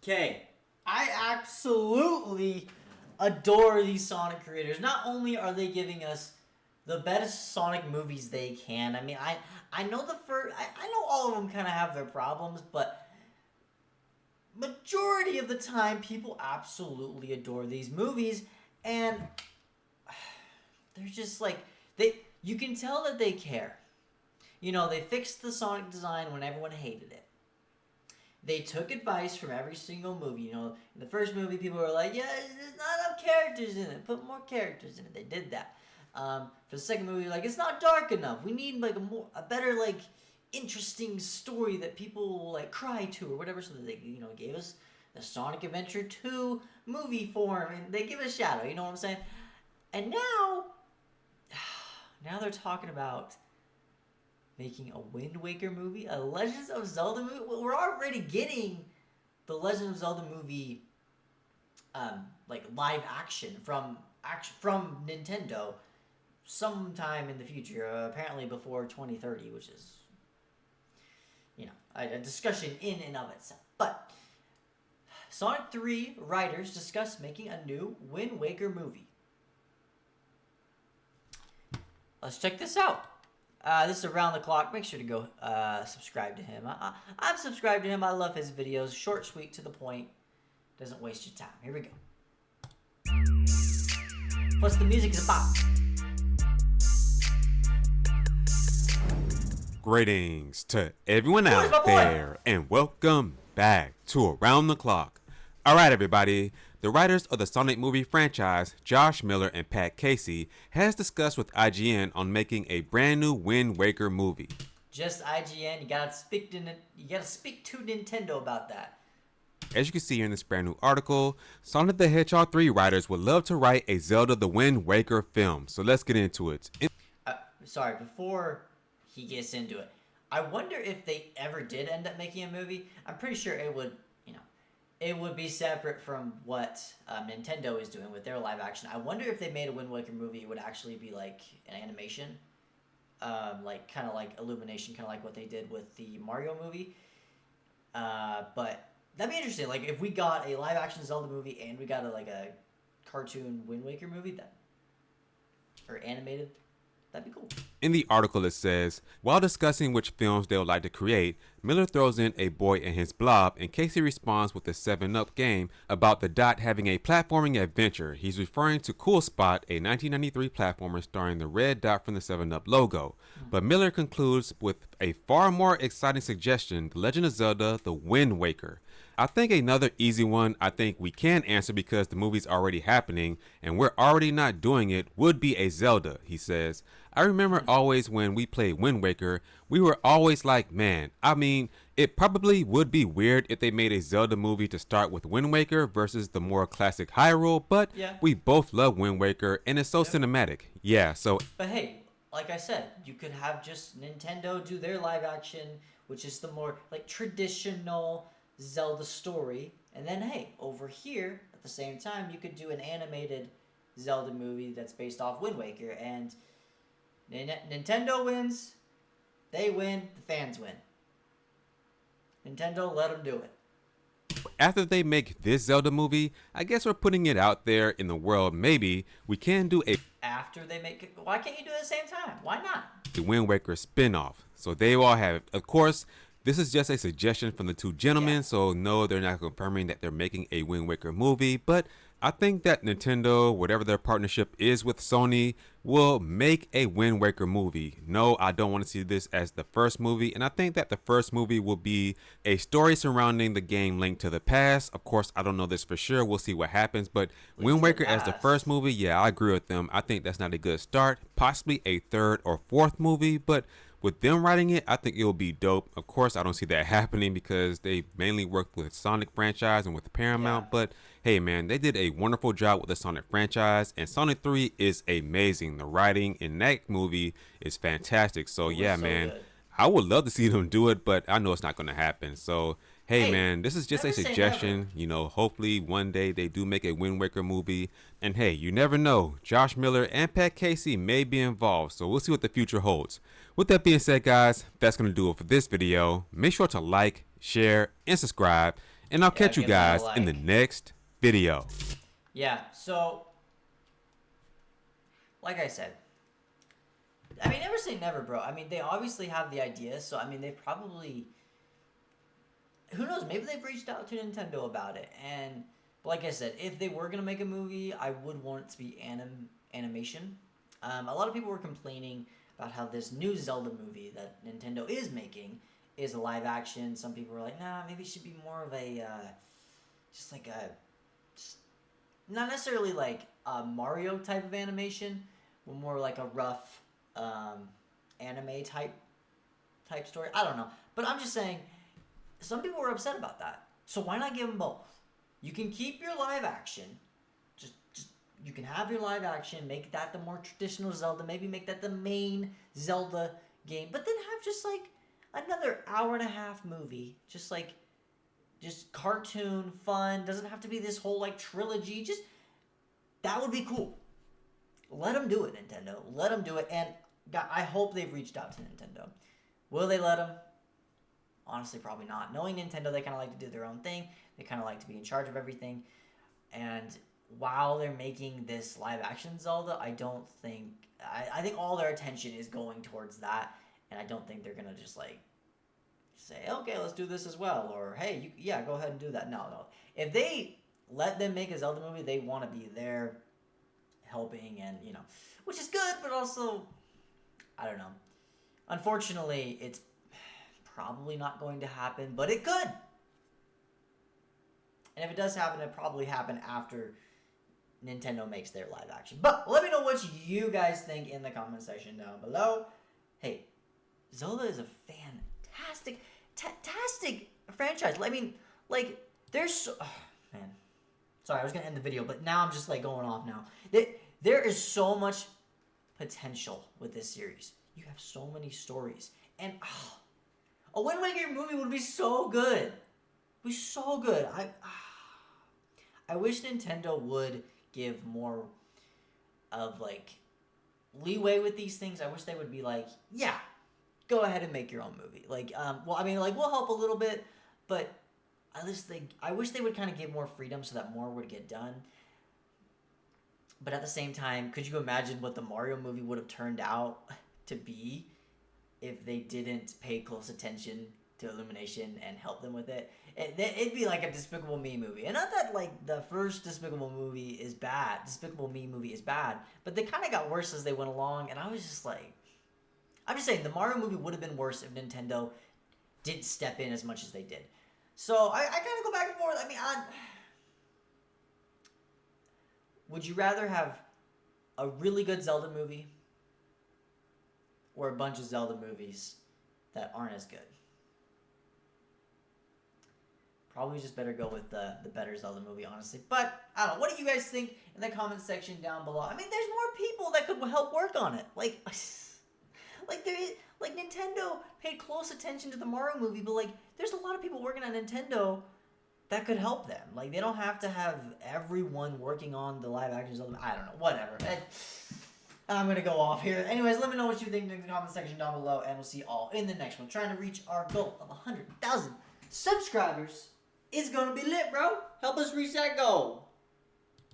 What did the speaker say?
Okay, I absolutely adore these Sonic creators. Not only are they giving us the best Sonic movies they can. I mean, I know the first. I know all of them kind of have their problems, but majority of the time, people absolutely adore these movies, and they're just like they. You can tell that they care. You know, they fixed the Sonic design when everyone hated it. They took advice from every single movie. You know, in the first movie, people were like, "Yeah, there's not enough characters in it. Put more characters in it." They did that. For the second movie, like, it's not dark enough. We need like a better, like, interesting story that people will like cry to or whatever. So they, gave us the Sonic Adventure 2 movie form, and they give us Shadow. You know what I'm saying? And now they're talking about making a Wind Waker movie, a Legends of Zelda movie. We're already getting the Legend of Zelda movie, like live action from Nintendo sometime in the future. Apparently before 2030, which is a discussion in and of itself. But Sonic 3 writers discuss making a new Wind Waker movie. Let's check this out. This is Around the Clock. Make sure to go subscribe to him. I'm subscribed to him. I love his videos. Short, sweet, to the point. Doesn't waste your time. Here we go. Plus, the music is a bop. Greetings to everyone out there, and welcome back to Around the Clock. Alright everybody, the writers of the Sonic movie franchise, Josh Miller and Pat Casey, has discussed with IGN on making a brand new Wind Waker movie. Just IGN, you gotta speak to Nintendo about that. As you can see here in this brand new article, Sonic the Hedgehog 3 writers would love to write a Zelda the Wind Waker film, so let's get into it. Sorry, before he gets into it, I wonder if they ever did end up making a movie. I'm pretty sure it would be separate from what Nintendo is doing with their live action. I wonder if they made a Wind Waker movie, it would actually be like an animation, like kind of like Illumination, kind of like what they did with the Mario movie. But that'd be interesting. Like if we got a live action Zelda movie and we got a cartoon Wind Waker movie or animated. That'd be cool. In the article it says, while discussing which films they would like to create, Miller throws in a boy and his blob, and Casey responds with the 7-Up game about the Dot having a platforming adventure. He's referring to Cool Spot, a 1993 platformer starring the red dot from the 7-Up logo. But Miller concludes with a far more exciting suggestion, The Legend of Zelda, The Wind Waker. I think another easy one I think we can answer because the movie's already happening and we're already not doing it would be a Zelda, he says. I remember always when we played Wind Waker, we were always like, man, I mean, it probably would be weird if they made a Zelda movie to start with Wind Waker versus the more classic Hyrule, but we both love Wind Waker and it's so cinematic. Yeah, so. But hey, like I said, you could have just Nintendo do their live action, which is the more like traditional Zelda story, and then hey, over here at the same time you could do an animated Zelda movie that's based off Wind Waker, and Nintendo wins, they win, the fans win. Nintendo, let them do it. After they make this Zelda movie, I guess we're putting it out there in the world. Maybe we can do a after they make it. Why can't you do it at the same time? Why not? The Wind Waker spin-off. So they all have, of course. This is just a suggestion from the two gentlemen, so no, they're not confirming that they're making a Wind Waker movie, but I think that Nintendo, whatever their partnership is with Sony, will make a Wind Waker movie. No, I don't want to see this as the first movie, and I think that the first movie will be a story surrounding the game Link to the Past. Of course, I don't know this for sure. We'll see what happens, but Wind Waker as the first movie, yeah, I agree with them. I think that's not a good start. Possibly a third or fourth movie, but with them writing it, I think it will be dope. Of course, I don't see that happening because they mainly worked with Sonic franchise and with Paramount. But hey, man, they did a wonderful job with the Sonic franchise, and Sonic 3 is amazing. The writing in that movie is fantastic. So yeah, man, good. I would love to see them do it, but I know it's not going to happen. So hey, man, this is just a suggestion. You know, hopefully one day they do make a Wind Waker movie. And hey, you never know. Josh Miller and Pat Casey may be involved, so we'll see what the future holds. With that being said, guys, that's going to do it for this video. Make sure to like, share, and subscribe. And I'll catch you give that a guys in the like. next video. Yeah, so, like I said, I mean, never say never, bro. I mean, they obviously have the idea, so, I mean, they probably, who knows, maybe they've reached out to Nintendo about it, and, like I said, if they were going to make a movie, I would want it to be animation. A lot of people were complaining about how this new Zelda movie that Nintendo is making is a live action. Some people were like, nah, maybe it should be more of a, just like a, not necessarily like a Mario type of animation, but more like a rough anime type story. I don't know, but I'm just saying, some people were upset about that. So why not give them both? You can keep your live action. Just you can have your live action. Make that the more traditional Zelda. Maybe make that the main Zelda game. But then have just like another hour and a half movie. Just cartoon fun. Doesn't have to be this whole like trilogy. Just that would be cool. Let them do it, Nintendo. Let them do it. And I hope they've reached out to Nintendo. Will they let them? Honestly, probably not. Knowing Nintendo, they kind of like to do their own thing. They kind of like to be in charge of everything. And while they're making this live-action Zelda, I don't think... I think all their attention is going towards that. And I don't think they're going to just, like, say, okay, let's do this as well. Or, hey, go ahead and do that. No. If they let them make a Zelda movie, they want to be there helping and, which is good, but also, I don't know. Unfortunately, it's probably not going to happen, but it could. And if it does happen, it'll probably happen after Nintendo makes their live action. But let me know what you guys think in the comment section down below. Hey, Zelda is a fantastic franchise. I mean, like, there's so... Oh, man. Sorry, I was going to end the video, but now I'm just, like, going off now. There is so much potential with this series. You have so many stories. And, a Wind Waker movie would be so good. It would be so good. I wish Nintendo would give more of, like, leeway with these things. I wish they would be like, yeah, go ahead and make your own movie. Like, well, I mean, like, we'll help a little bit, but at least I wish they would kind of give more freedom so that more would get done. But at the same time, could you imagine what the Mario movie would have turned out to be if they didn't pay close attention to Illumination and help them with it? It'd be like a Despicable Me movie. And not that, like, the first Despicable Me movie is bad, but they kind of got worse as they went along, and I was just like... I'm just saying, the Mario movie would have been worse if Nintendo didn't step in as much as they did. So, I kind of go back and forth. I mean, would you rather have a really good Zelda movie or a bunch of Zelda movies that aren't as good? Probably just better go with the better Zelda movie, honestly. But, I don't know. What do you guys think in the comment section down below? I mean, there's more people that could help work on it. Like Nintendo paid close attention to the Mario movie, but, like, there's a lot of people working on Nintendo that could help them. Like, they don't have to have everyone working on the live action Zelda. I don't know. Whatever. I'm going to go off here. Anyways, let me know what you think in the comment section down below, and we'll see you all in the next one. Trying to reach our goal of 100,000 subscribers is going to be lit, bro. Help us reach that goal.